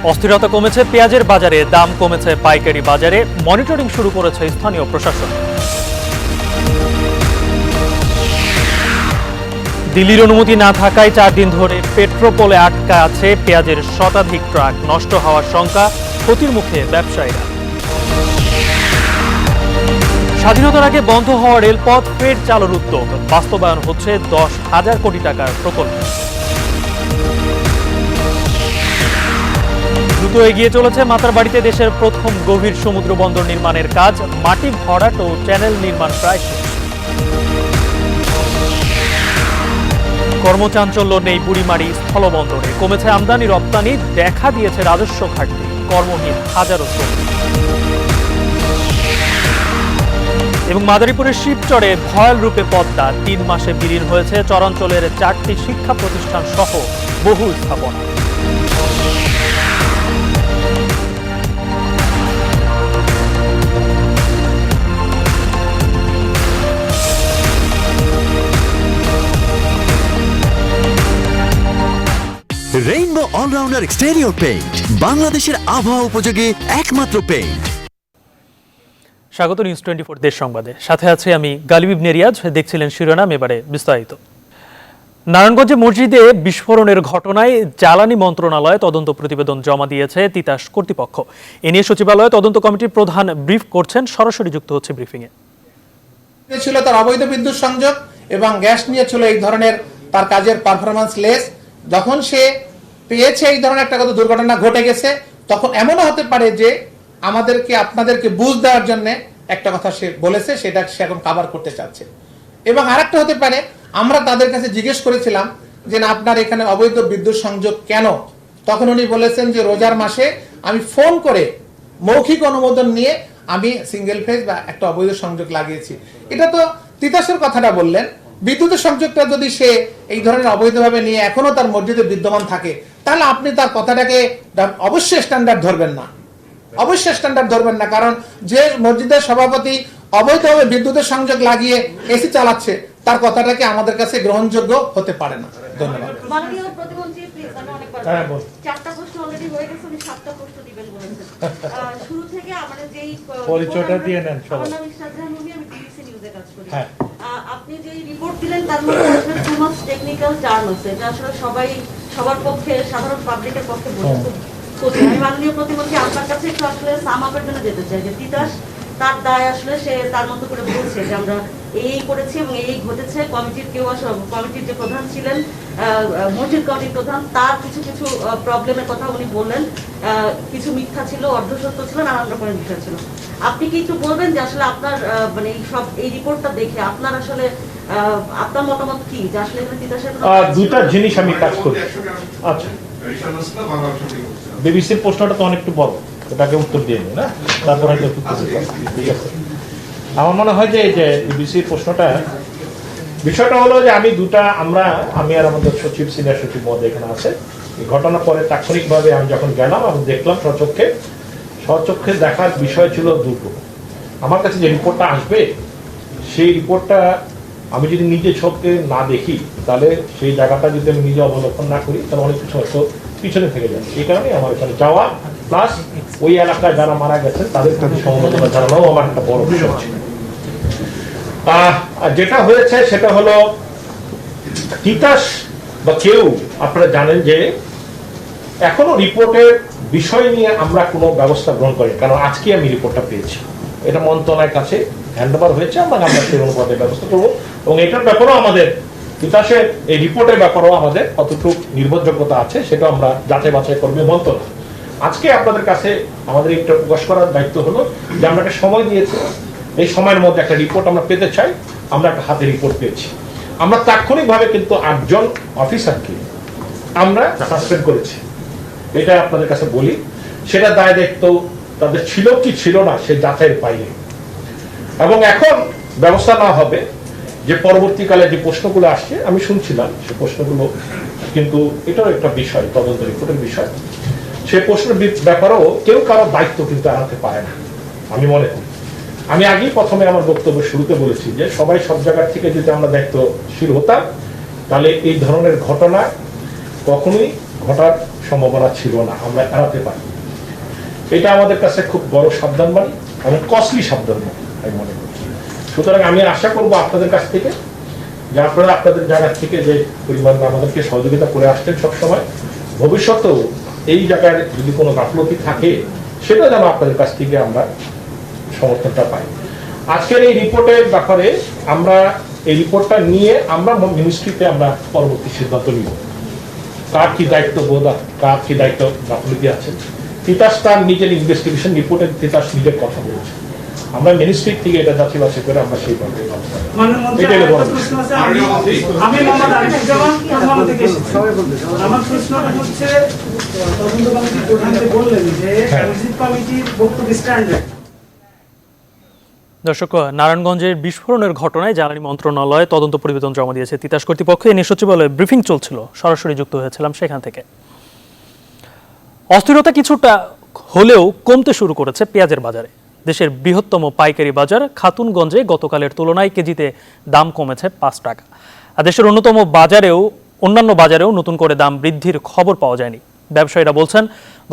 অস্থিরতা কমেছে পেঁয়াজের বাজারে, দাম কমেছে পাইকারি বাজারে, মনিটরিং শুরু করেছে স্থানীয় প্রশাসন। দিল্লির অনুমতি না থাকায় 4 দিন ধরে পেট্রোপোলে আটকা আছে পেঁয়াজের শতাধিক ট্রাক, নষ্ট হওয়ার শঙ্কা, ক্ষতির মুখে ব্যবসায়ীরা। স্বাধীনতার আগে বন্ধ হওয়া রেলপথ ফের চালুর উদ্যোগ, বাস্তবায়ন হচ্ছে 10,000 কোটি টাকার প্রকল্প। দ্রুত এগিয়ে চলেছে মাতারবাড়িতে দেশের প্রথম গভীর সমুদ্র বন্দর নির্মাণের কাজ, মাটি ভরাট ও চ্যানেল নির্মাণ প্রায় শেষ। কর্মচাঞ্চল্য নেই বুড়িমারি স্থলবন্দরে, কমেছে আমদানি রপ্তানি, দেখা দিয়েছে রাজস্ব ঘাটতি, কর্মহীন হাজারো শ্রমিক। এবং মাদারীপুরের শিবচরে ভয়াল রূপে পদ্মা, 3 মাসে বিলীন হয়েছে চরাঞ্চলের 4টি শিক্ষা প্রতিষ্ঠান সহ বহু স্থাপনা। রেইনবো অলরাউন্ডার এক্সটেরিয়র পেইন্ট, বাংলাদেশের আবহাওয়া উপযোগী একমাত্র পেইন্ট। স্বাগত নিউজ 24 দেশ সংবাদে, সাথে আছে আমি গালিব ইবনে রিয়াজ। দেখছিলেন শিরোনাম, এবারে বিস্তারিত। নারায়ণগঞ্জে মসজিদে বিস্ফোরণের ঘটনায় জ্বালানি মন্ত্রণালয়ে তদন্ত প্রতিবেদন জমা দিয়েছে তিতাস কর্তৃপক্ষ। এ নিয়ে সচিবালয় তদন্ত কমিটির প্রধান ব্রিফ করছেন, সরাসরি যুক্ত হচ্ছে ব্রিফিংয়ে। ছিল তার অবৈধ বিদ্যুৎ সংযোগ এবং গ্যাস নিয়ে ছিল এই ধরনের তার কাজের পারফরম্যান্স লেস। যখন সে পেয়েছে এই ধরনের একটা দুর্ঘটনা ঘটে গেছে, তখন এমনও হতে পারে যে আমাদেরকে আপনাদেরকে বুঝ দেওয়ার জন্য একটা কথা সে বলেছে, সেটা সে এখন কভার করতে চাচ্ছে। এবং আরেকটা হতে পারে, আমরা তাদের কাছে জিজ্ঞেস করেছিলাম যে না, আপনার এখানে অবৈধ বিদ্যুৎ সংযোগ কেন? তখন উনি বলেছেন যে রোজার মাসে আমি ফোন করে মৌখিক অনুমোদন নিয়ে আমি সিঙ্গেল ফেজ বা একটা অবৈধ সংযোগ লাগিয়েছি। এটা তো তিতাসের কথাটা বললেন। বিদ্যুতের সংযোগটা যদি সে এই ধরনের অবৈধভাবে নিয়ে এখনো তার মসজিদে বিদ্যমান থাকে, তাহলে আপনি তার কথাটাকে অবশ্যই স্ট্যান্ডার্ড ধরবেন না, অবশ্যই স্ট্যান্ডার্ড ধরবেন না। কারণ যে মসজিদের সভাপতি অবৈধভাবে বিদ্যুতের সংযোগ লাগিয়ে এসি চালাচ্ছে, তার কথাটাকে আমাদের কাছে গ্রহণযোগ্য হতে পারে না। ধন্যবাদ। মাননীয় প্রতিমন্ত্রী, প্লিজ, আমি অনেকবার 4টা প্রশ্ন অলরেডি হয়ে গেছে, আমি 7টা প্রশ্ন দিবেন বলেছেন। শুরু থেকে আমাদের যেই পরিচয়টা দিয়ে নেন সবাই। আমার নাম ইশরাত জাহান রুমি, আমি ডিবিসি নিউজে কাজ করি। হ্যাঁ, আপনি যে রিপোর্ট দিলেন তার মধ্যে আসলে টু মাচ টেকনিক্যাল টার্ম আছে, যা আসলে সবার পক্ষে, সাধারণ পাবলিকের পক্ষে বোঝা খুব কঠিন। আমি মাননীয় প্রতিমন্ত্রী আপনার কাছে একটু আসলে সাম আপের জন্য যেতে চাই যে তিতাস তার দায় আসলে সে তার মতো করে বলছে যে আমরা এই করেছি এবং এই ঘটেছে। কমিটির কেউ কমিটির যে প্রধান ছিলেন, মসজিদ কমিটির প্রধান, তার কিছু কিছু প্রবলেমের কথা উনি বললেন, কিছু মিথ্যা ছিল, অর্ধসত্য ছিল, নানান রকমের বিষয় ছিল। আপনি কি একটু বলবেন যে আসলে আপনার মানে এই রিপোর্টটা দেখে আপনার আসলে আপনার মতামত কি, যে আসলে এখানে তিতাসের দুটা জিনিস আমি কাজ করি। আচ্ছা, বিবিসির প্রশ্নটা তো অনেকটু বড়, ওটাকে উত্তর দিয়ে নিই না, তারপর হয়তো ঠিক আছে। আমার মনে হয় যে বিবিসির প্রশ্নটা, বিষয়টা হলো যে আমি আর আমাদের সচিব, সিনিয়র সচিব মহোদয় এখানে আছে। এই ঘটনার পরে তাৎক্ষণিকভাবে আমি যখন গেলাম, আমি দেখলাম স্বচক্ষে দেখার বিষয় ছিল দুটো। আমার কাছে যে রিপোর্টটা আসবে, সেই রিপোর্টটা আমি যদি নিজে চোখে না দেখি, তাহলে সেই জায়গাটা যদি আমি নিজে অবলোকন না করি, তাহলে অনেক কিছু হয়তো পিছনে থেকে যাবে। এই কারণে আমার এখানে যাওয়া, প্লাস ওই এলাকায় যারা মারা গেছেন তাদের প্রতি সমবেদনা জানানো আমার একটা বড় বিষয় ছিল। যেটা হয়েছে সেটা হলো, তিতাস বা কেউ, আপনারা জানেন যে এখনো রিপোর্টের বিষয় নিয়ে আমরা কোনো ব্যবস্থা গ্রহণ করি, কারণ আজকে আমি রিপোর্টটা পেয়েছি, এটা মন্ত্রণালয়ের কাছে হ্যান্ডওভার হয়েছে, আমরা সেই অনুপাতে ব্যবস্থা করবো। এবং এটার ব্যাপারেও আমাদের তিতাসের এই রিপোর্টের ব্যাপারেও আমাদের কতটুকু নির্ভরযোগ্যতা আছে সেটা আমরা যাচাই বাছাই করবে মন্ত্রণালয়। আজকে আপনাদের কাছে আমাদের এটা প্রকাশ করার দায়িত্ব হলো যে আমরা একটা সময় দিয়েছি, এই সময়ের মধ্যে একটা রিপোর্ট আমরা পেতে চাই। আমরা একটা হাতে রিপোর্ট পেয়েছি। আমরা তাৎক্ষণিকভাবে কিন্তু 8 জন অফিসারকে আমরা সাসপেন্ড করেছি, এটা আপনাদের কাছে বলি। সেটা দায় দায়িত্ব তাদের ছিল কি ছিল না, সে যাচাইয়ের বাইরে। এবং এখন ব্যবস্থা না হবে যে পরবর্তীকালে যে প্রশ্নগুলো আসছে, আমি শুনছিলাম সে প্রশ্নগুলো, কিন্তু এটাও একটা বিষয়, তদন্ত রিপোর্টের বিষয়। সে প্রশ্নের ব্যাপারেও কেউ কারো দায়িত্ব কিন্তু এড়াতে পারে না, আমি মনে করি। আমি আগেই প্রথমে আমার বক্তব্য শুরুতে বলেছি যে সবাই সব জায়গার থেকে যদি আমরা দায়িত্বশীল হতাম, তাহলে এই ধরনের ঘটনা কখনোই ঘটার সম্ভাবনা ছিল না, আমরা এড়াতে পারি। এটা আমাদের কাছে খুব বড় সাবধানবাণী এবং কস্টলি সাবধানবাণী আমি মনে করছি। সুতরাং আমি আশা করব আপনাদের কাছ থেকে যে আপনারা আপনাদের জায়গা থেকে যে পরিমাণ আমাদেরকে সহযোগিতা করে আসছেন সবসময়, ভবিষ্যতেও এই জায়গায় যদি কোনো গাফলতি থাকে সেটা যেন আপনাদের কাছ থেকে আমরা সমর্থনটা পাই। আজকের এই রিপোর্টের ব্যাপারে আমরা এই রিপোর্টটা নিয়ে আমরা মিনিস্ট্রিতে আমরা পরবর্তী সিদ্ধান্ত নিব, কার কি দায়িত্ববোধ, কার কি দায়িত্ব গাফলতি আছে। তিতাস তার নিজের ইনভেস্টিগেশন রিপোর্টে তিতাস নিজের কথা বলেছে, আমরা মিনিস্ট্রি থেকে এটা যাচাই বাছাই করে আমরা সেইভাবে আমার প্রশ্নটা হচ্ছে তদন্ত কমিটির প্রধান যে বললেন যে কমিটির বক্তব্য স্ট্যান্ডার্ড। দর্শক, নারায়ণগঞ্জের বিস্ফোরণের ঘটনায় জ্বালানি মন্ত্রণালয়ে তদন্ত প্রতিবেদন জমা দিয়েছে তিতাস কর্তৃপক্ষ। এ নিয়ে সচিবালয়ে ব্রিফিং চলছিল, সরাসরি যুক্ত হয়েছিলাম সেখান থেকে। অস্থিরতা কিছুটা হলেও কমতে শুরু করেছে পেঁয়াজের বাজারে। দেশের বৃহত্তম পাইকারি বাজার খাতুনগঞ্জে গতকালের তুলনায় কেজিতে দাম কমেছে 5 টাকা। আর দেশের অন্যান্য বাজারেও নতুন করে দাম বৃদ্ধির খবর পাওয়া যায়নি। ব্যবসায়ীরা বলছেন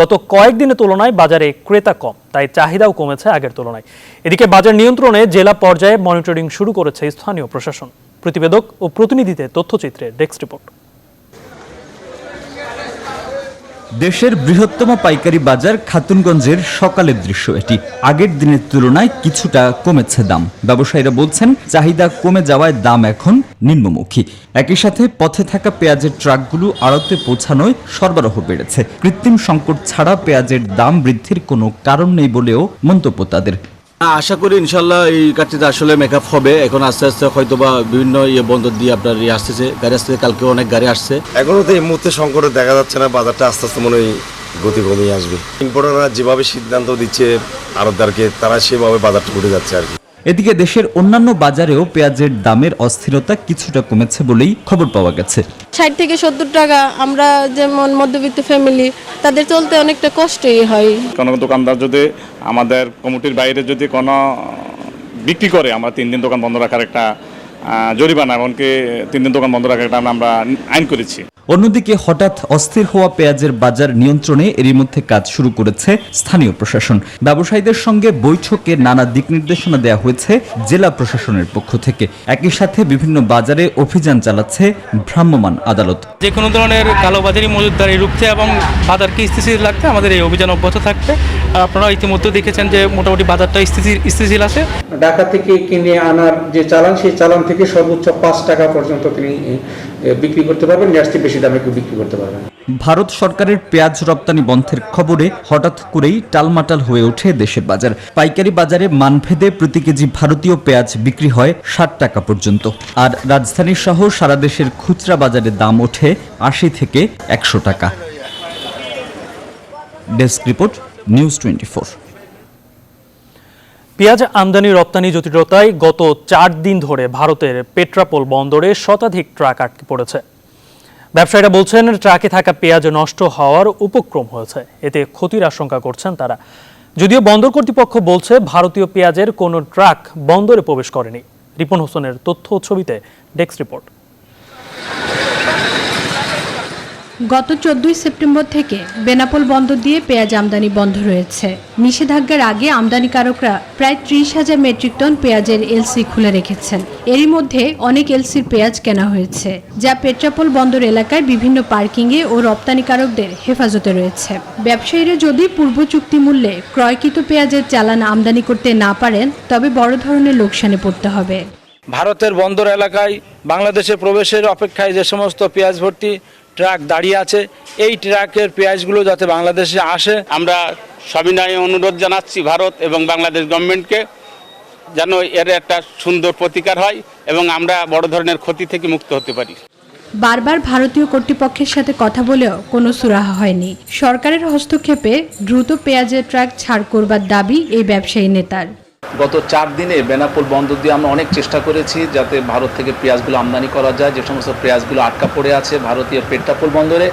গত কয়েকদিনের তুলনায় বাজারে ক্রেতা কম, তাই চাহিদাও কমেছে আগের তুলনায়। এদিকে বাজার নিয়ন্ত্রণে জেলা পর্যায়ে মনিটরিং শুরু করেছে স্থানীয় প্রশাসন। প্রতিবেদক ও প্রতিনিধিদের তথ্যচিত্রে ডেস্ক রিপোর্ট। দেশের বৃহত্তম পাইকারি বাজার খাতুনগঞ্জের সকালের দৃশ্য এটি। আগের দিনের তুলনায় কিছুটা কমেছে দাম। ব্যবসায়ীরা বলছেন চাহিদা কমে যাওয়ায় দাম এখন নিম্নমুখী। একই সাথে পথে থাকা পেঁয়াজের ট্রাকগুলো আড়তে পৌঁছানোয় সরবরাহ বেড়েছে। কৃত্রিম সংকট ছাড়া পেঁয়াজের দাম বৃদ্ধির কোনো কারণ নেই বলেও মন্তব্য তাদের। আশা করি ইনশাল্লাহ এই কাজটিতে আসলে মেকআপ হবে। এখন আস্তে আস্তে হয়তোবা বিভিন্ন বন্দর দিয়ে আপনার আসতেছে, গাড়ি আসতেছে, কালকে অনেক গাড়ি আসছে। এখনো তো এই মুহূর্তে সংকটে দেখা যাচ্ছে না, বাজারটা আস্তে আস্তে মনে হয় গতি কমিয়ে আসবে। ইম্পোর্টাররা যেভাবে সিদ্ধান্ত দিচ্ছে আড়তদারকে, তারা সেভাবে বাজারটা উঠে যাচ্ছে আর কি। এদিকে দেশের অন্যান্য বাজারেও পেঁয়াজের দামের অস্থিরতা কিছুটা কমেছে বলেই খবর পাওয়া গেছে। 60 থেকে 70 টাকা, আমরা যেমন মধ্যবিত্ত ফ্যামিলি তাদের চলতে অনেকটা কষ্টই হয়। কোনো দোকানদার যদি আমাদের কমিটির বাইরে যদি কোনো বিক্রি করে, আমরা 3 দিন দোকান বন্ধ রাখার একটা জরিমানা, এমনকি 3 দিন দোকান বন্ধ রাখার একটা আমরা আইন করেছি। অন্যদিকে হঠাৎ অস্থির হওয়া পেঁয়াজের বাজার নিয়ন্ত্রণে এরই মধ্যে কাজ শুরু করেছে স্থানীয় প্রশাসন। ব্যবসায়ীদের সঙ্গে বৈঠকে নানা দিক নির্দেশনা দেওয়া হয়েছে জেলা প্রশাসনের পক্ষ থেকে। একই সাথে বিভিন্ন বাজারে অভিযান চালাচ্ছে ভ্রাম্যমাণ আদালত। যে কোনো ধরনের কালোবাজারি মজুতদারি রুখতে এবং বাজারকে স্থিতিশীল রাখতে আমাদের এই অভিযান অব্যাহত থাকবে। আপনারা ইতিমধ্যে দেখেছেন যে মোটামুটি বাজারটা স্থিতিশীল আছে। ঢাকা থেকে কিনে আনার যে চালান, সেই চালান থেকে সর্বোচ্চ 5 টাকা পর্যন্ত তিনি বিক্রি করতে পারবেন, যার চেয়ে বেশি দামে বিক্রি করতে পারবেন। ভারত সরকারের পেঁয়াজ রপ্তানি বন্ধের খবরে হঠাৎ করেই টালমাটাল হয়ে ওঠে দেশের বাজার। পাইকারি বাজারে মানভেদে প্রতি কেজি ভারতীয় পেঁয়াজ বিক্রি হয় 60 টাকা পর্যন্ত। আর রাজধানী সহ সারা দেশের খুচরা বাজারে দাম ওঠে 80 থেকে 100 টাকা। Desk report, news 24। পেঁয়াজ আমদানি রপ্তানি জটিলতায় গত 4 দিন ধরে ভারতের পেট্রাপোল বন্দরে শতাধিক ট্রাক আটকে পড়েছে। ব্যবসায়ীরা বলছেন ট্রাকে থাকা পেঁয়াজ নষ্ট হওয়ার উপক্রম হয়েছে, এতে ক্ষতির আশঙ্কা করছেন তারা। যদিও বন্দর কর্তৃপক্ষ বলছে ভারতীয় পেঁয়াজের কোনো ট্রাক বন্দরে প্রবেশ করেনি। রিপন হোসেনের তথ্য ও ছবিতে ডেস্ক রিপোর্ট। গত 14 সেপ্টেম্বর থেকে বেনাপোল বন্দর দিয়ে পেঁয়াজ আমদানি বন্ধ রয়েছে। নিষেধাজ্ঞার আগে আমদানিকারকরা প্রায় 30,000 মেট্রিক টন পেঁয়াজের এলসি খুলে রেখেছেন। এরই মধ্যে অনেক এলসির পেঁয়াজ কেনা হয়েছে, যা পেট্রাপোল বন্দর এলাকায় বিভিন্ন পার্কিংয়ে ও রপ্তানিকারকদের হেফাজতে রয়েছে। ব্যবসায়ীরা যদি পূর্ব চুক্তি মূল্যে ক্রয়কৃত পেঁয়াজের চালান আমদানি করতে না পারেন, তবে বড় ধরনের লোকসানে পড়তে হবে। ভারতের বন্দর এলাকায় বাংলাদেশে প্রবেশের অপেক্ষায় যে সমস্ত পেঁয়াজ ভর্তি ট্রাক দাঁড়িয়ে আছে, এই ট্রাকের পেঁয়াজগুলো যাতে বাংলাদেশে আসে, আমরা সবিনয়ে অনুরোধ জানাচ্ছি ভারত এবং বাংলাদেশ গভর্নমেন্টকে যেন এর একটা সুন্দর প্রতিকার হয় এবং আমরা বড় ধরনের ক্ষতি থেকে মুক্ত হতে পারি। বারবার ভারতীয় কর্তৃপক্ষের সাথে কথা বলেও কোনো সুরাহা হয়নি। সরকারের হস্তক্ষেপে দ্রুত পেঁয়াজের ট্রাক ছাড় করবার দাবি এই ব্যবসায়ী নেতার। গত 4 দিনে বেনাপোল বন্দর দিয়ে আমরা অনেক চেষ্টা করেছি যাতে ভারত থেকে পেঁয়াজগুলো আমদানি করা যায়। যে সমস্ত পেঁয়াজগুলো আটকা পড়ে আছে ভারতীয় পেট্রাপোল বন্দরে,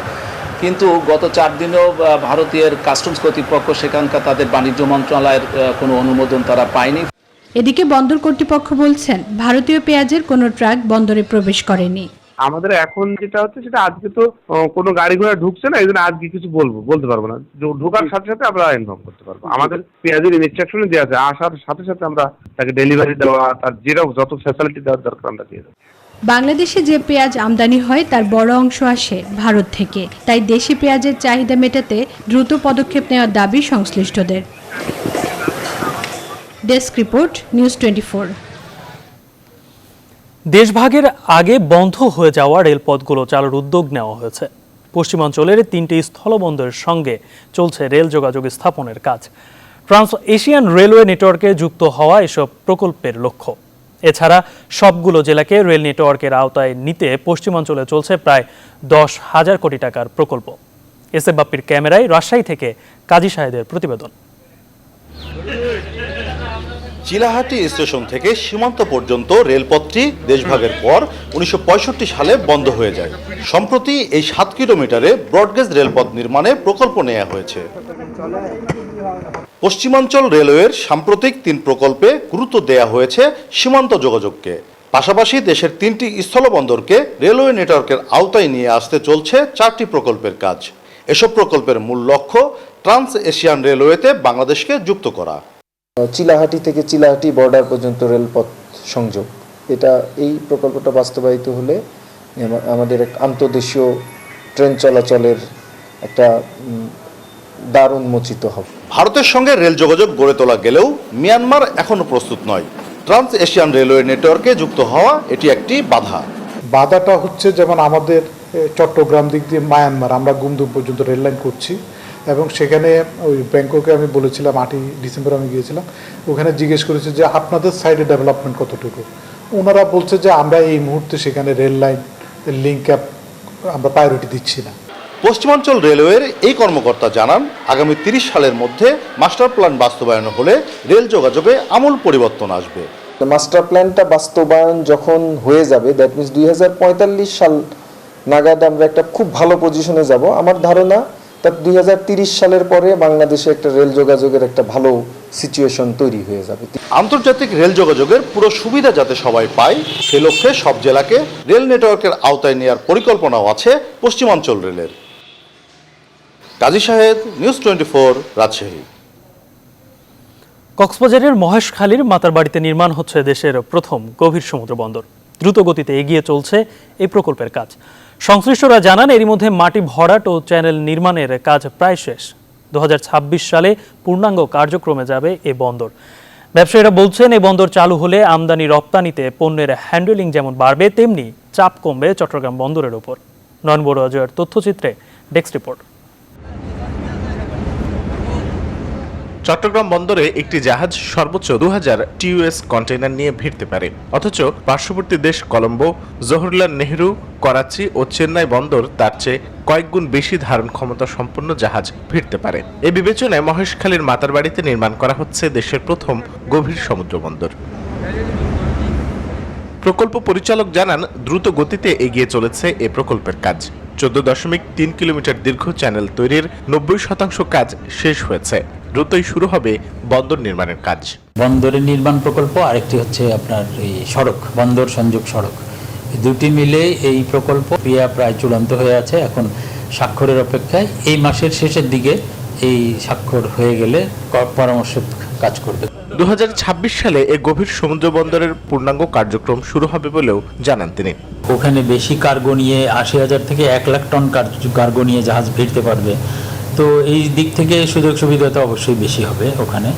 কিন্তু গত 4 দিনেও ভারতীয় কাস্টমস কর্তৃপক্ষ সেখানকার তাদের বাণিজ্য মন্ত্রণালয়ের কোনো অনুমোদন তারা পায়নি। এদিকে বন্দর কর্তৃপক্ষ বলছেন ভারতীয় পেঁয়াজের কোনো ট্রাক বন্দরে প্রবেশ করেনি। আমাদের এখন যেটা হচ্ছে সেটা আজকে তো কোনো গাড়ি ঘোড়া ঢুকছে না, এই জন্য আজকে কিছু বলতে পারবো না। ঢোকার সাথে সাথে আমরা ইনফর্ম করতে পারবো। আমাদের পেঁয়াজের ইনস্ট্রাকশনে দেওয়া আছে, আসার সাথে সাথে আমরা তাকে ডেলিভারি দেওয়া, তার যত ফ্যাসিলিটি দেওয়ার দরকার আমরা দিয়ে দেবো। বাংলাদেশে যে পেঁয়াজ আমদানি হয় তার বড় অংশ আসে ভারত থেকে, তাই দেশি পেঁয়াজের চাহিদা মেটাতে দ্রুত পদক্ষেপ নেওয়ার দাবি সংশ্লিষ্টদের। Desk report, news 24। দেশভাগের আগে বন্ধ হয়ে যাওয়া রেলপথগুলো চালুর উদ্যোগ নেওয়া হয়েছে। পশ্চিমাঞ্চলের 3টি স্থলবন্দরের সঙ্গে চলছে রেল যোগাযোগ স্থাপনের কাজ। ট্রান্স এশিয়ান রেলওয়ে নেটওয়ার্কে যুক্ত হওয়া এসব প্রকল্পের লক্ষ্য। এছাড়া সবগুলো জেলাকে রেল নেটওয়ার্কের আওতায় নিতে পশ্চিমাঞ্চলে চলছে প্রায় 10,000 কোটি টাকার প্রকল্প। এস এ বাপ্পির ক্যামেরায় রাজশাহী থেকে কাজী সাহেদের প্রতিবেদন। চিলাহাটি স্টেশন থেকে সীমান্ত পর্যন্ত রেলপথটি দেশভাগের পর 1965 সালে বন্ধ হয়ে যায়। সম্প্রতি এই 7 কিলোমিটারে ব্রডগেজ রেলপথ নির্মাণে প্রকল্প নেওয়া হয়েছে। পশ্চিমাঞ্চল রেলওয়ের সাম্প্রতিক 3 প্রকল্পে গুরুত্ব দেওয়া হয়েছে সীমান্ত যোগাযোগকে। পাশাপাশি দেশের 3টি স্থলবন্দরকে রেলওয়ে নেটওয়ার্কের আওতায় নিয়ে আসতে চলছে 4টি প্রকল্পের কাজ। এসব প্রকল্পের মূল লক্ষ্য ট্রান্স এশিয়ান রেলওয়েতে বাংলাদেশকে যুক্ত করা। চিলাহাটি থেকে চিলাহাটি বর্ডার পর্যন্ত রেলপথ সংযোগ, এই প্রকল্পটা বাস্তবায়িত হলে আমাদের এক আন্তর্দেশীয় ট্রেন চলাচলের একটা দ্বার উন্মোচিত হবে। ভারতের সঙ্গে রেল যোগাযোগ গড়ে তোলা গেলেও মিয়ানমার এখনও প্রস্তুত নয়। ট্রান্স এশিয়ান রেলওয়ে নেটওয়ার্কে যুক্ত হওয়া এটি একটি বাধা। বাধাটা হচ্ছে যেমন আমাদের চট্টগ্রাম দিক দিয়ে মায়ানমার, আমরা গুমদুম পর্যন্ত রেল লাইন করছি এবং সেখানে ওই ব্যাংককে আমি বলেছিলাম 8ই ডিসেম্বর আমি গিয়েছিলাম, ওখানে জিজ্ঞেস করেছি যে আপনাদের সাইডে ডেভেলপমেন্ট কতটুকু। ওনারা বলছে যে আমরা এই মুহূর্তে সেখানে রেল লাইন লিঙ্ক আপ আমরা প্রায়োরিটি দিচ্ছি না। পশ্চিমাঞ্চল রেলওয়ের এই কর্মকর্তা জানান, আগামী 30 সালের মধ্যে মাস্টার প্ল্যান বাস্তবায়ন হলে রেল যোগাযোগে আমূল পরিবর্তন আসবে। মাস্টার প্ল্যানটা বাস্তবায়ন যখন হয়ে যাবে, দ্যাট মিনস 2045 সাল নাগাদ আমরা একটা খুব ভালো পজিশনে যাব। আমার ধারণা 2030 সালের পরে বাংলাদেশে একটা রেল যোগাযোগের একটা ভালো সিচুয়েশন তৈরি হয়ে যাবে। আন্তর্জাতিক রেল যোগাযোগের পুরো সুবিধা যাতে সবাই পায়, সে লক্ষ্যে সব জেলাকে রেল নেটওয়ার্কের আওতায় নেওয়ার পরিকল্পনাও আছে পশ্চিমাঞ্চল রেলের। কাজী সাহেদ, নিউজ 24, রাজশাহী। কক্সবাজারের মহেশখালীর মাতারবাড়িতে নির্মাণ হচ্ছে দেশের প্রথম গভীর সমুদ্র বন্দর। দ্রুত গতিতে এগিয়ে চলছে এই প্রকল্পের কাজ। সংশ্লিষ্টরা জানান, এরই মধ্যে মাটি ভরাট ও চ্যানেল নির্মাণের কাজ প্রায় শেষ। 2026 সালে পূর্ণাঙ্গ কার্যক্রমে যাবে এ বন্দর। ব্যবসায়ীরা বলছেন, এই বন্দর চালু হলে আমদানি রপ্তানিতে পণ্যের হ্যান্ডেলিং যেমন বাড়বে, তেমনি চাপ কমবে চট্টগ্রাম বন্দরের উপর। নয়ন বড়ুয়া জয়ের তথ্যচিত্রে ডেস্ক রিপোর্ট। চট্টগ্রাম বন্দরে একটি জাহাজ সর্বোচ্চ 2000 TUS কন্টেইনার নিয়ে ভিড়তে পারে, অথচ পার্শ্ববর্তী দেশ কলম্বো, জওহরলাল নেহরু, করাচি ও চেন্নাই বন্দর তার চেয়ে কয়েক গুণ বেশি ধারণ ক্ষমতা সম্পন্ন জাহাজ ভিড়তে পারে। এই বিবেচনায় মহেশখালীর মাতারবাড়িতে নির্মাণ করা হচ্ছে দেশের প্রথম গভীর সমুদ্র বন্দর। প্রকল্প পরিচালক জানান, দ্রুত গতিতে এগিয়ে চলেছে এ প্রকল্পের কাজ। 14.3 কিলোমিটার দীর্ঘ চ্যানেল তৈরির 90% কাজ শেষ হয়েছে। দ্রুতই শুরু হবে বন্দর নির্মাণের কাজ। বন্দরের নির্মাণ প্রকল্প, আরেকটি হচ্ছে আপনার এই সড়ক, বন্দর সংযোগ সড়ক, দুটি মিলে এই প্রকল্প ক্রিয়া প্রায় চূড়ান্ত হয়ে আছে। এখন স্বাক্ষরের অপেক্ষায়। এই মাসের শেষের দিকে এই স্বাক্ষর হয়ে গেলে পরামর্শ কাজ করবে। 2026 সালে এই গভীর সমুদ্র বন্দরের পূর্ণাঙ্গ কার্যক্রম শুরু হবে বলেও জানান তিনি। ওখানে বেশি কার্গো নিয়ে 80,000 থেকে 1 লাখ টন কার্গো নিয়ে জাহাজ ভিড়তে পারবে। তো এই দিক থেকে সুযোগ সুবিধা তো অবশ্যই বেশি হবে ওখানে।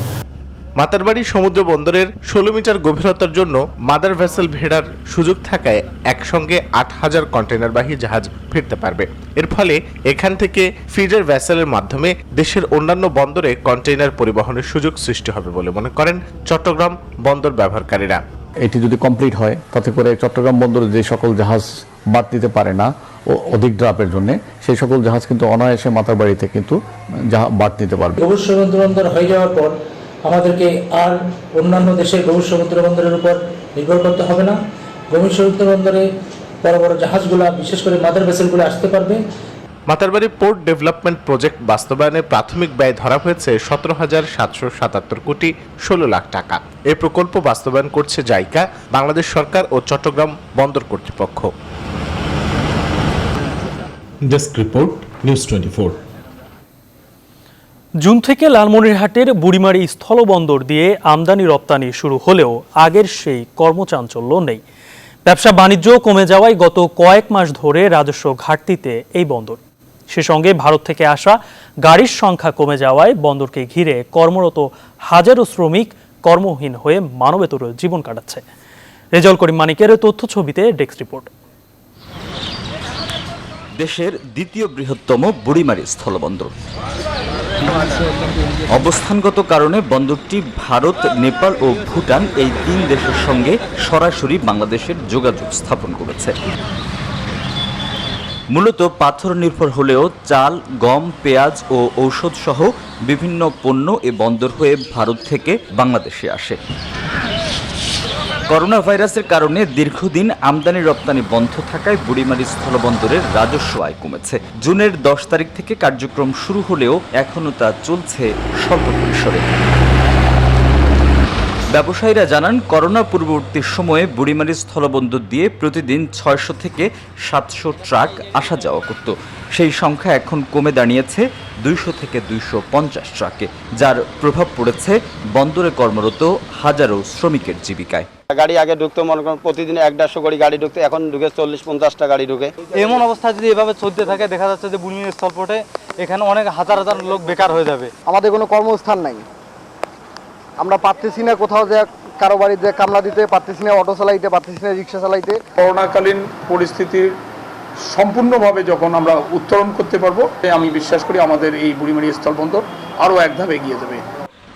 মাতারবাড়ি সমুদ্র বন্দরের 16 মিটার গভীরতার জন্য মাদার ভেসেল ভেড়ার সুযোগ থাকায় একসঙ্গে 8000 কন্টেইনারবাহী জাহাজ ফিরতে পারবে। এর ফলে এখান থেকে ফিডার ভেসেলের মাধ্যমে দেশের অন্যান্য বন্দরে কন্টেইনার পরিবহনের সুযোগ সৃষ্টি হবে বলে মনে করেন চট্টগ্রাম বন্দর ব্যবহারকারীরা। এটি যদি কমপ্লিট হয়, তাতে করে চট্টগ্রাম বন্দরে যে সকল জাহাজ বাদ দিতে পারে না ও অধিক ড্রাপের জন্য, সেই সকল জাহাজ কিন্তু অনায়াসে মাতারবাড়িতে কিন্তু বাদ নিতে পারবে। গভীর সমুদ্র বন্দর হয়ে যাওয়ার পর আমাদেরকে আর অন্যান্য দেশের গভীর সমুদ্র বন্দরের উপর নির্ভর করতে হবে না। গভীর সমুদ্র বন্দরে বড় বড় জাহাজগুলো, বিশেষ করে মাদার ভেসেলগুলো আসতে পারবে। মাতারবাড়ি পোর্ট ডেভেলপমেন্ট প্রজেক্ট বাস্তবায়নে প্রাথমিক ব্যয় ধরা হয়েছে 17,777 কোটি 16 লাখ টাকা। এই প্রকল্প বাস্তবায়ন করছে জাইকা, বাংলাদেশ সরকার ও চট্টগ্রাম বন্দর কর্তৃপক্ষ। Desk report, news 24। জুন থেকে লালমনিরহাটের বুড়িমারি স্থলবন্দর দিয়ে আমদানি রপ্তানি শুরু হলেও আগের সেই কর্মচাঞ্চল্য নেই। ব্যবসা বাণিজ্য কমে যাওয়ায় গত কয়েক মাস ধরে রাজস্ব ঘাটতিতে এই বন্দর। সে সঙ্গে ভারত থেকে আসা গাড়ির সংখ্যা কমে যাওয়ায় বন্দরকে ঘিরে কর্মরত হাজারো শ্রমিক কর্মহীন হয়ে মানবেতর জীবন কাটাচ্ছে। রেজাউল করিম মানিকের তথ্য ছবিতে ডেস্ক রিপোর্ট। দেশের দ্বিতীয় বৃহত্তম বুড়িমারি স্থলবন্দর। অবস্থানগত কারণে বন্দরটি ভারত, নেপাল ও ভুটান এই তিন দেশের সঙ্গে সরাসরি বাংলাদেশের যোগাযোগ স্থাপন করেছে। মূলত পাথর নির্ভর হলেও চাল, গম, পেঁয়াজ ও ঔষধ সহ বিভিন্ন পণ্য এ বন্দর হয়ে ভারত থেকে বাংলাদেশে আসে। করোনা ভাইরাসের কারণে দীর্ঘদিন আমদানি রপ্তানি বন্ধ থাকায় বুড়িমারি স্থলবন্দরের রাজস্ব আয় কমেছে। জুনের 10 তারিখ থেকে কার্যক্রম শুরু হলেও এখনও তা চলছে স্বল্প পরিসরে। ব্যবসায়ীরা জানান, করোনা পূর্ববর্তী সময়ে বুড়িমারি স্থলবন্দর দিয়ে প্রতিদিন 600 থেকে 700 ট্রাক আসা যাওয়া করত। সেই সংখ্যা এখন কমে দাঁড়িয়েছে 200 থেকে 250 ট্রাকে, যার প্রভাব পড়েছে বন্দরে কর্মরত হাজারো শ্রমিকের জীবিকায়। গাড়ি আগে ঢুকতো মনে করেন প্রতিদিন 1-150 করে গাড়ি ঢুকতো, এখন ঢুকে 40-50টা গাড়ি ঢুকে। এমন অবস্থা যদি এভাবে চলতে থাকে দেখা যাচ্ছে যে বুড়িমারি স্থলপথে এখানে অনেক হাজার হাজার লোক বেকার হয়ে যাবে। আমাদের কোনো কর্মস্থান নাই, আমরা পারতেছি না কোথাও যে কারো বাড়িতে কামলা দিতে পারতেছি না, অটো চালাইতে পারতেছি না, রিক্সা চালাইতে। করোনাকালীন পরিস্থিতির সম্পূর্ণভাবে যখন আমরা উত্তরণ করতে পারবো, আমি বিশ্বাস করি আমাদের এই বুড়িমারি স্থলবন্দর আরও এক ধাপ এগিয়ে যাবে।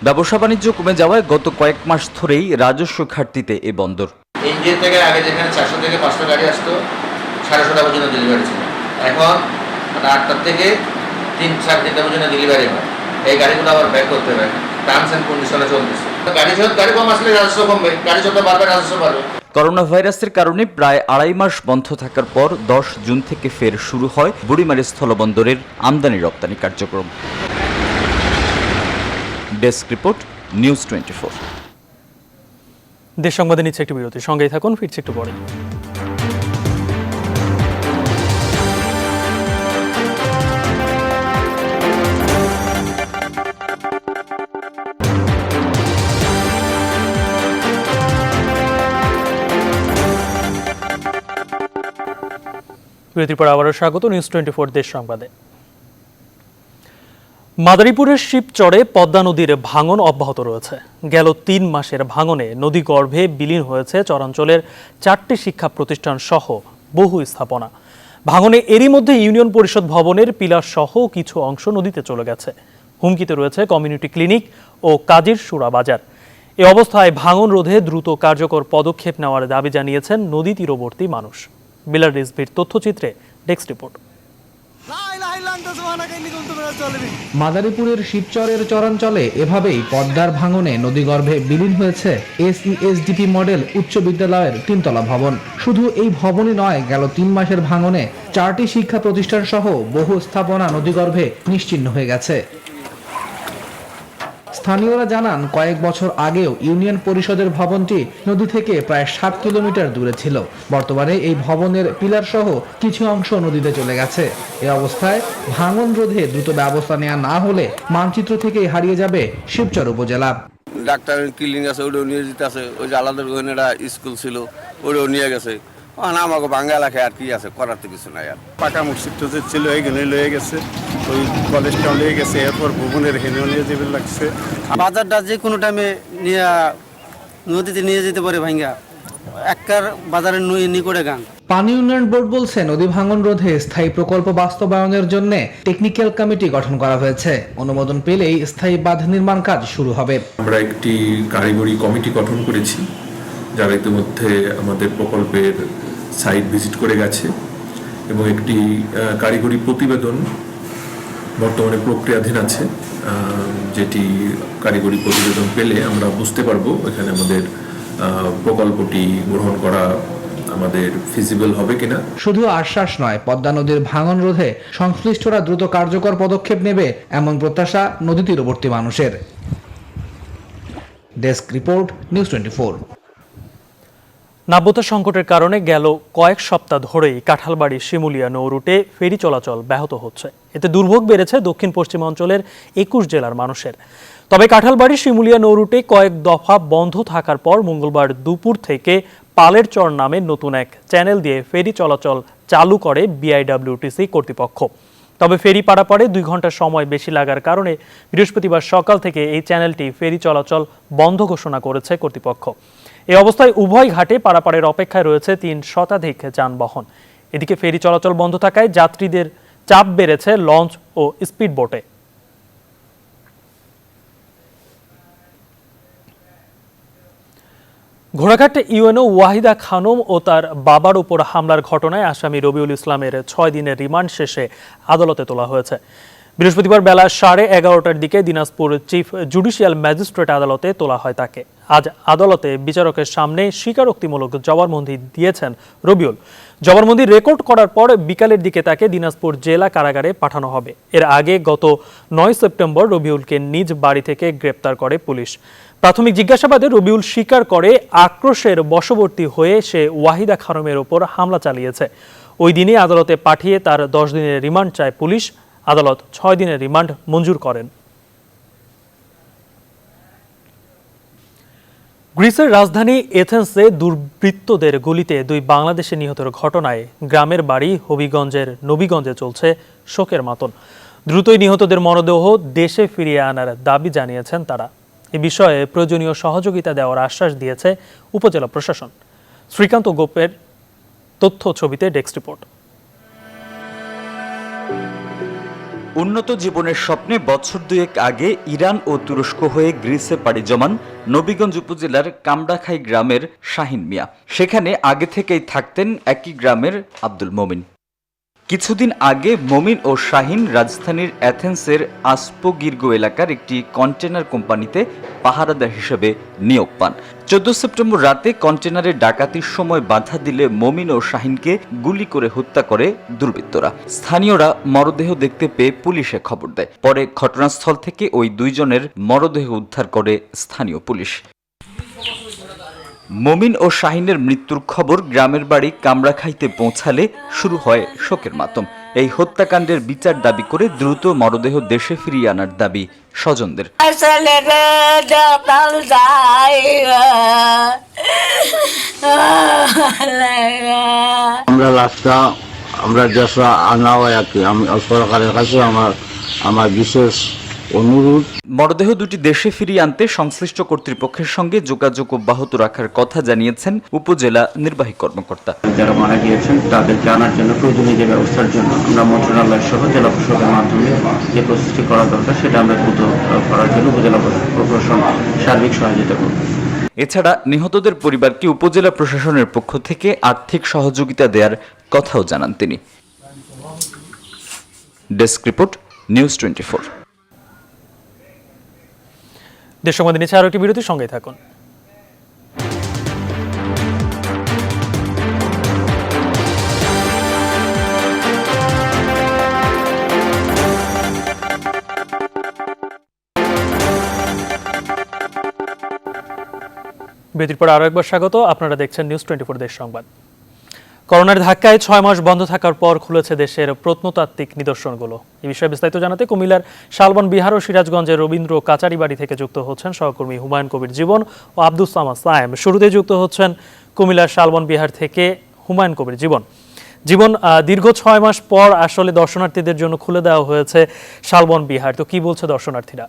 ব্যবসা বাণিজ্য কমে যাওয়ায় গত কয়েক মাস ধরেই রাজস্ব ঘাটতিতে এ বন্দর। ইন্ডিয়া থেকে আগে যেখানে 400 থেকে 500 গাড়ি আসতো, 650 পর্যন্ত ডেলিভারি ছিল। এখন 8টা থেকে 3-3:30 পর্যন্ত ডেলিভারি হয়। এই গাড়িগুলো আবার ব্যাক করতে হবে, টার্মস এন্ড কন্ডিশনে চলতেছে। গাড়ি কম আসলে রাজস্ব কমবে, গাড়ি যত বাড়বে রাজস্ব বাড়বে। করোনা ভাইরাসের কারণে প্রায় 2.5 মাস বন্ধ থাকার পর 10 জুন থেকে ফের শুরু হয় বুড়িমারি স্থলবন্দরের আমদানি রপ্তানি কার্যক্রম। Desk report, news 24। দেশ সংবাদে নিচ্ছে একটি বিরতি, সঙ্গেই থাকুন, ফিরছে একটু পরে। বিরতির পর আবারও স্বাগত নিউজ 24 দেশ সংবাদে। মাদারীপুরের শিবচরে পদ্মা নদীর ভাঙন অব্যাহত রয়েছে। গেল 3 মাসের ভাঙনে নদী গর্ভে বিলীন হয়েছে চরাঞ্চলের 4টি শিক্ষা প্রতিষ্ঠান সহ বহু স্থাপনা। ভাঙনে এরই মধ্যে ইউনিয়ন পরিষদ ভবনের পিলার সহ কিছু অংশ নদীতে চলে গেছে। হুমকিতে রয়েছে কমিউনিটি ক্লিনিক ও কাজীর সুরা বাজার। এ অবস্থায় ভাঙন রোধে দ্রুত কার্যকর পদক্ষেপ নেওয়ার দাবি জানিয়েছেন নদী তীরবর্তী মানুষ। বিলাল রিজভির তথ্যচিত্রে ডেস্ক রিপোর্ট। মাদারীপুরের শিবচরের চরাঞ্চলে এভাবেই পদ্মার ভাঙনে নদীগর্ভে বিলীন হয়েছে এসইএসডিপি মডেল উচ্চ বিদ্যালয়ের 3তলা ভবন। শুধু এই ভবনই নয়, গেল 3 মাসের ভাঙনে 4টি শিক্ষা প্রতিষ্ঠান সহ বহু স্থাপনা নদীগর্ভে নিশ্চিহ্ন হয়ে গেছে। স্থানীয়রা জানান, কয়েক বছর আগেও ইউনিয়ন পরিষদের ভবনটি নদী থেকে প্রায় 7 কিলোমিটার দূরে ছিল। বর্তমানে এই ভবনের পিলার সহ কিছু অংশ নদীতে চলে গেছে। এ অবস্থায় ভাঙন রোধে দ্রুত ব্যবস্থা নেওয়া না হলে মানচিত্র থেকেই হারিয়ে যাবে শিবচর উপজেলা। ডাক্তার ক্লিনিক আছে, ওটাও নিয়ে যেতে আছে। ওই যে আলাদা ওখানে স্কুল ছিল, ওটাও নিয়ে গেছে। আমাকে বাঙ্গা এলাকায় আর কি আছে, করার তো কিছু নাই। আর পাকা মসজিদ টসিদ ছিল, এইখানে লয়ে গেছে, ওই কলেজটাও লয়ে গেছে, এরপর ভবনের হেনেও নিয়ে যেতে লাগছে। বাজারটা যে কোনো টাইমে নিয়ে নদীতে নিয়ে যেতে পারে ভাঙ্গা, একবার বাজারের নিকটে গান। পানি উন্নয়ন বোর্ড বলছে, নদী ভাঙন রোধে স্থায়ী প্রকল্প বাস্তবায়নের জন্য টেকনিক্যাল কমিটি গঠন করা হয়েছে। অনুমোদন পেলেই স্থায়ী বাঁধ নির্মাণ কাজ শুরু হবে। আমরা একটি কারিগরি কমিটি গঠন করেছি, যারা ইতিমধ্যে আমাদের প্রকল্পের সাইট ভিজিট করে গেছে এবং একটি কারিগরি প্রতিবেদন বর্তমানে প্রক্রিয়াধীন আছে, যেটি কারিগরি প্রতিবেদন পেলে আমরা বুঝতে পারবো এখানে আমাদের প্রকল্পটি গ্রহণ করা আমাদের ফিজিবল হবে কিনা। শুধু আশ্বাস নয়, পদ্মা নদীর ভাঙন রোধে সংশ্লিষ্টরা দ্রুত কার্যকর পদক্ষেপ নেবে এমন প্রত্যাশা নদী তীরবর্তী মানুষের। Desk report, news 24। নাব্যতা সংকটের কারণে গেল কয়েক সপ্তাহ ধরেই কাঁঠালবাড়ি শিমুলিয়া নৌ রুটে ফেরি চলাচল ব্যাহত হচ্ছে। এতে দুর্ভোগ বেড়েছে দক্ষিণ পশ্চিমাঞ্চলের 21 জেলার মানুষের। তবে কাঁঠালবাড়ি শিমুলিয়া নৌ রুটে কয়েক দফা বন্ধ থাকার পর মঙ্গলবার দুপুর থেকে পালের চর নামে নতুন এক চ্যানেল দিয়ে ফেরি চলাচল চালু করে বিআইডব্লিউটিসি কর্তৃপক্ষ। তবে ফেরি পারাপারে 2 ঘন্টা সময় বেশি লাগার কারণে বৃহস্পতিবার সকাল থেকে এই চ্যানেলটি ফেরি চলাচল বন্ধ ঘোষণা করেছে কর্তৃপক্ষ। এই অবস্থায় উভয় ঘাটে পারাপারের অপেক্ষায় রয়েছে 3 শতাধিক যানবাহন। এদিকে ফেরি চলাচল বন্ধ থাকায় যাত্রীদের চাপ বেড়েছে লঞ্চ ও স্পিড বোটে। ঘোড়াঘাট ইউএনও ওয়াহিদা খানম ও তার বাবার উপর হামলার ঘটনায় আসামি রবিউল ইসলামের 6 দিনের রিমান্ড শেষে আদালতে তোলা হয়েছে। বৃহস্পতিবার বেলা 11:30টার দিকে দিনাজপুর চিফ জুডিশিয়াল ম্যাজিস্ট্রেট আদালতে তোলা হয় তাকে। আজ আদালতে বিচারকের সামনে স্বীকারোক্তিমূলক জবানবন্দি দিয়েছেন রবিউল। জবানবন্দি রেকর্ড করার পর বিকালের দিকে তাকে দিনাজপুর জেলা কারাগারে পাঠানো হবে। এর আগে গত 9 সেপ্টেম্বর রবিউলকে নিজ বাড়ি থেকে গ্রেপ্তার করে পুলিশ। প্রাথমিক জিজ্ঞাসাবাদে রবিউল স্বীকার করে আক্রোশের বশবর্তী হয়ে সে ওয়াহিদা খানমের ওপর হামলা চালিয়েছে। ওই দিনই আদালতে পাঠিয়ে তার 10 দিনের রিমান্ড চায় পুলিশ। আদালত 6 দিনের রিমান্ড মঞ্জুর করেন। গ্রিসের রাজধানী এথেন্সে দুর্বৃত্তদের গুলিতে 2 বাংলাদেশি নিহতের ঘটনায় গ্রামের বাড়ি হবিগঞ্জের নবীগঞ্জে চলছে শোকের মাতম। দ্রুতই নিহতদের মরদেহ দেশে ফিরিয়ে আনার দাবি জানিয়েছেন তারা। এ বিষয়ে প্রয়োজনীয় সহযোগিতা দেওয়ার আশ্বাস দিয়েছে উপজেলা প্রশাসন। শ্রীকান্ত গোপের তথ্য ছবিতে ডেস্ক রিপোর্ট। উন্নত জীবনের স্বপ্নে বছর 2 আগে ইরান ও তুরস্ক হয়ে গ্রিসে পাড়ি জমান নবীগঞ্জ উপজেলার কামড়াখাই গ্রামের শাহিন মিয়া। সেখানে আগে থেকেই থাকতেন একই গ্রামের আব্দুল মোমিন। কিছুদিন আগে মোমিন ও শাহিন রাজধানীর অ্যাথেন্সের আসপোগির্গো এলাকার একটি কন্টেনার কোম্পানিতে পাহারাদার হিসেবে নিয়োগ পান। 14 সেপ্টেম্বর রাতে কন্টেনারে ডাকাতির সময় বাধা দিলে মোমিন ও শাহিনকে গুলি করে হত্যা করে দুর্বৃত্তরা। স্থানীয়রা মরদেহ দেখতে পেয়ে পুলিশে খবর দেয়। পরে ঘটনাস্থল থেকে ওই 2 জনের মরদেহ উদ্ধার করে স্থানীয় পুলিশ। মোমিন ও শাহিনের মৃত্যুর খবর গ্রামের বাড়ি কামড়াখাইতে পৌঁছালে শুরু হয় শোকের মাতম। এই হত্যাকাণ্ডের বিচার দাবি করে দ্রুত মরদেহ দেশে ফিরিয়ে আনার দাবি স্বজনদের। আমরা লাশটা আমরা দেশে আনা হয় আর কি। আমি সরকারের কাছে আমার বিশেষ অনুরোধ। মরদেহ 2টি দেশে ফিরিয়ে আনতে সংশ্লিষ্ট কর্তৃপক্ষের সঙ্গে যোগাযোগ অব্যাহত রাখার কথা জানিয়েছেন উপজেলা নির্বাহী কর্মকর্তা। যারা মারা গিয়েছেন তাদেরকে আনার জন্য প্রয়োজনীয় যে ব্যবস্থার জন্য আমরা মন্ত্রণালয় সহ জেলা প্রশাসনের মাধ্যমে যে প্রস্তুতি করা দরকার সেটা আমরা দ্রুত করার জন্য উপজেলা প্রশাসন সার্বিক সহযোগিতা করব। এছাড়া নিহতদের পরিবারকে উপজেলা প্রশাসনের পক্ষ থেকে আর্থিক সহযোগিতা দেওয়ার কথাও জানান তিনি। Desk report, news 24। দেশ সংবাদ নিচ্ছে আরো একটি বিরতির সঙ্গেই থাকুন। বিরতির পর আরো একবার স্বাগত। আপনারা দেখছেন নিউজ 24 দেশ সংবাদ। করোনার ধাক্কায় 6 মাস বন্ধ থাকার পর খুলেছে দেশের প্রত্নতাত্ত্বিক নিদর্শনগুলো। এই বিষয়ে বিস্তারিত জানাতে কুমিল্লার শালবন বিহার ও সিরাজগঞ্জের রবীন্দ্র কাচারি বাড়ি থেকে যুক্ত হচ্ছেন সহকর্মী হুমায়ুন কবির জীবন ও আব্দুস সামাদ সায়েম। শুরুতে যুক্ত হচ্ছেন কুমিল্লার শালবন বিহার থেকে হুমায়ুন কবির জীবন। দীর্ঘ 6 মাস পর আসলে দর্শনার্থীদের জন্য খুলে দেওয়া হয়েছে শালবন বিহার। তো কি বলছে দর্শনার্থীরা?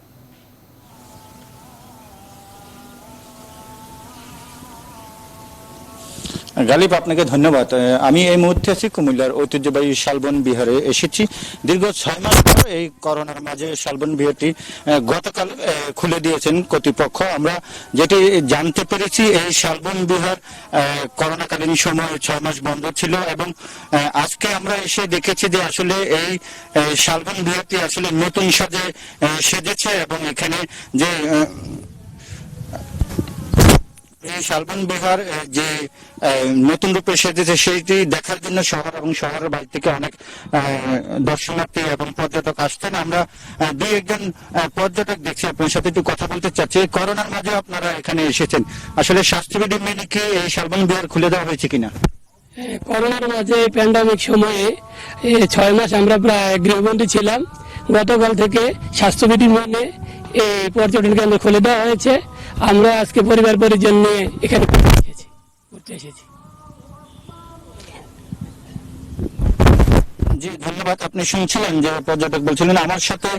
গালিব, আপনাকে ধন্যবাদ। আমি এই মুহূর্তে আছি কুমিল্লার ঐতিহ্যবাহী শালবন বিহারে এসেছি। দীর্ঘ 6 মাস পর এই করোনার মাঝে শালবন বিহারটি গতকাল খুলে দিয়েছেন কর্তৃপক্ষ। আমরা যেটি জানতে পেরেছি, এই শালবন বিহার করোনাকালীন সময় 6 মাস বন্ধ ছিল এবং আজকে আমরা এসে দেখেছি যে আসলে এই শালবন বিহারটি আসলে নতুন সাজে সেজেছে এবং এখানে যে এই শালবন বিহার যে নতুন রূপে এসেছে সেইটি দেখার জন্য শহর এবং শহরের বাইরে থেকে অনেক দর্শনার্থী এবং পর্যটক আসছেন। আমরা দুই একজন পর্যটক দেখছি, আপনার সাথে একটু কথা বলতে চাচ্ছি। করোনার মাঝে আপনারা এখানে এসেছেন, আসলে স্বাস্থ্যবিধি মেনে কি এই শালবন বিহার খুলে দেওয়া হয়েছে কিনা? করোনার মাঝে প্যান্ডামিক সময়ে 6 মাস আমরা প্রায় গৃহবন্দী ছিলাম। গতকাল থেকে স্বাস্থ্যবিধি মেনে এই পর্যটন কেন্দ্র খুলে দেওয়া হয়েছে। আমরা আজকে পরিবার পরিজন নিয়ে এখানে ঘুরতে এসেছি। জি ধন্যবাদ। আপনি শুনছিলেন যে পর্যটক বলছিলেন। আমার সাথে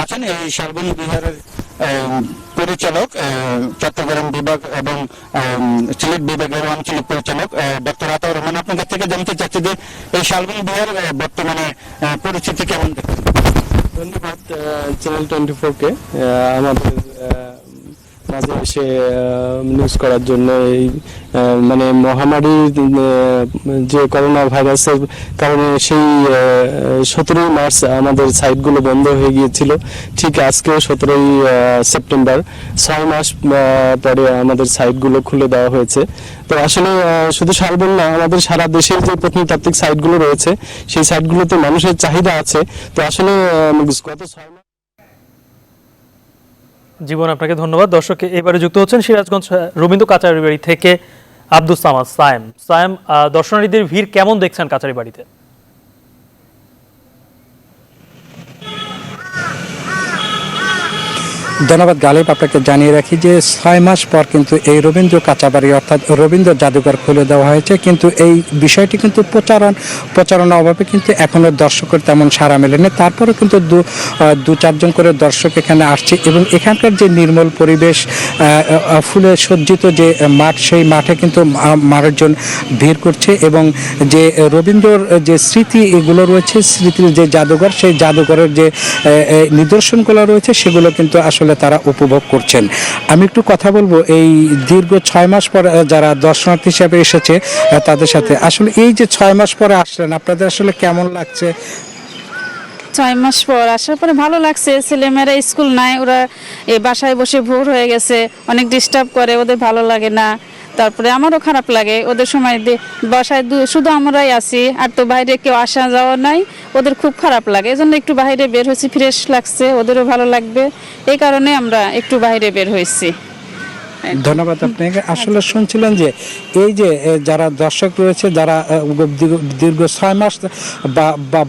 আছেন এই শালবন বিহারের পরিচালক, চট্টগ্রাম বিভাগ এবং সিলেট বিভাগের আঞ্চলিক পরিচালক ডক্টর আতাউর রহমান। আপনার কাছ থেকে জানতে চাচ্ছি যে এই শালবন বিহার বর্তমানে পরিস্থিতি কেমন? ধন্যবাদ চ্যানেল 24-কে আমাদের মাঝে এসে নিউজ করার জন্য। এই মানে মহামারী যে করোনা ভাইরাসের কারণে সেই 17 মার্চ আমাদের সাইটগুলো বন্ধ হয়ে গিয়েছিল। ঠিক আজকে 17 সেপ্টেম্বর 6 মাস পরে আমাদের সাইটগুলো খুলে দেওয়া হয়েছে। তো আসলে শুধু শালবন না, আমাদের সারা দেশের যে প্রত্নতাত্ত্বিক সাইটগুলো রয়েছে সেই সাইটগুলোতে মানুষের চাহিদা আছে। তো আসলে গত 6 মাস। জীবন, আপনাকে ধন্যবাদ। দর্শক, এবারে যুক্ত হচ্ছেন সিরাজগঞ্জ রবীন্দ্র কাচারি বাড়ি থেকে আব্দুস সামাদ সায়েম। সায়েম, দর্শনার্থীদের ভিড় কেমন দেখছেন কাচারি বাড়িতে? ধন্যবাদ গালিব। আপনাকে জানিয়ে রাখি যে 6 মাস পর কিন্তু এই রবীন্দ্র কাঁচাবাড়ি অর্থাৎ রবীন্দ্র জাদুঘর খুলে দেওয়া হয়েছে, কিন্তু এই বিষয়টি কিন্তু প্রচারণা অভাবে কিন্তু এখনও দর্শকের তেমন সাড়া মেলেনি। তারপরে কিন্তু দু চারজন করে দর্শক এখানে আসছে এবং এখানকার যে নির্মল পরিবেশ, ফুলে সজ্জিত যে মাঠ, সেই মাঠে কিন্তু মানুষজন ভিড় করছে এবং যে রবীন্দ্রর যে স্মৃতি এগুলো রয়েছে, স্মৃতির যে জাদুঘর, সেই জাদুঘরের যে নিদর্শনগুলো রয়েছে সেগুলো কিন্তু আসলে তারা উপভোগ করছেন। আমি একটু কথা বলবো এই দীর্ঘ 6 মাস পর যারা দর্শনার্থী হিসেবে এসেছে তাদের সাথে। আসলে এই যে 6 মাস পরে আসলেন, আপনাদের আসলে কেমন লাগছে? 6 মাস পর আসার পরে ভালো লাগছে। ছেলেমেয়েরা স্কুল নাই, ওরা এই বাসায় বসে ভোর হয়ে গেছে, অনেক ডিস্টার্ব করে, ওদের ভালো লাগে না। তারপরে আমারও খারাপ লাগে, ওদের সময় বাসায় শুধু আমরাই আছি, আর তো বাইরে কেউ আসা যাওয়া নাই, ওদের খুব খারাপ লাগে। এই জন্য একটু বাইরে বের হয়েছি, ফ্রেশ লাগছে, ওদেরও ভালো লাগবে, এই কারণে আমরা একটু বাইরে বের হয়েছি। ধন্যবাদ আপনাকে। আসলে শুনছিলেন যে এই যে যারা দর্শক রয়েছে, যারা দীর্ঘ 6 মাস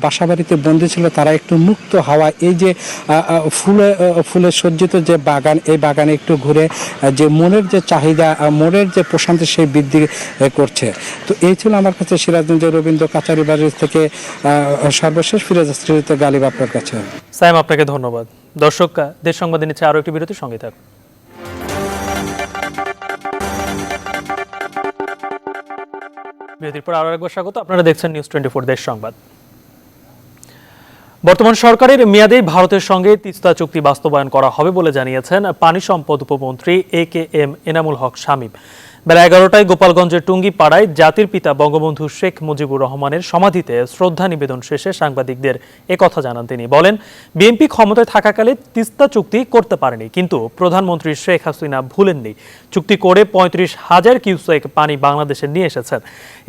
বাসা বাড়িতে বন্দী ছিল, তারা একটু মুক্ত হাওয়া, এই যে ফুলে সজ্জিত যে বাগান, এই বাগানে একটু ঘুরে যে মনের যে চাহিদা, মনের যে প্রশান্তি, সেই বৃদ্ধি করছে। তো এই ছিল আমার কাছে সিরাজগঞ্জের রবীন্দ্র কাচারি বাড়ি থেকে সর্বশেষ ফিরোজ গালিব আপনার কাছে। সায়েম, আপনাকে ধন্যবাদ। দর্শক, দেশ সংবাদে নিচ্ছে আরও একটি বিরতির সঙ্গে থাকুন। বিরতির পর আরো একবার স্বাগত। আপনারা দেখছেন নিউজ 24 দেশ সংবাদ। বর্তমান সরকারের মেয়াদে ভারতের সঙ্গে তিস্তা চুক্তি বাস্তবায়ন করা হবে বলে জানিয়েছেন পানি সম্পদ উপমন্ত্রী AKM এনামুল হক শামীম। বেলা 11টায় গোপালগঞ্জের টুঙ্গিপাড়ায় জাতির পিতা বঙ্গবন্ধু শেখ মুজিবুর রহমানের সমাধিতে শ্রদ্ধা নিবেদন শেষে সাংবাদিকদের একথা জানান তিনি। বলেন, বিএনপি ক্ষমতায় থাকাকালে তিস্তা চুক্তি করতে পারেনি, কিন্তু প্রধানমন্ত্রী শেখ হাসিনা ভুলেননি। চুক্তি করে 35,000 কিউসেক পানি বাংলাদেশে নিয়ে এসেছেন।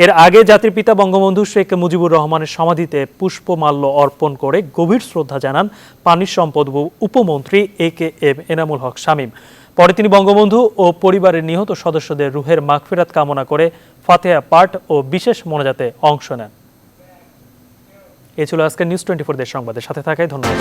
এর আগে জাতির পিতা বঙ্গবন্ধু শেখ মুজিবুর রহমানের সমাধিতে পুষ্পমাল্য অর্পণ করে গভীর শ্রদ্ধা জানান পানি সম্পদ উপমন্ত্রী AKM এনামুল হক শামীম। পরে তিনি বঙ্গবন্ধু ও পরিবারের নিহত সদস্যদের রুহের মাগফিরাত কামনা করে ফাতিহা পাঠ ও বিশেষ মোনাজাতে অংশ নেন। এ ছিল আজকের নিউজ 24 দেশ সংবাদের সাথে থাকায় ধন্যবাদ।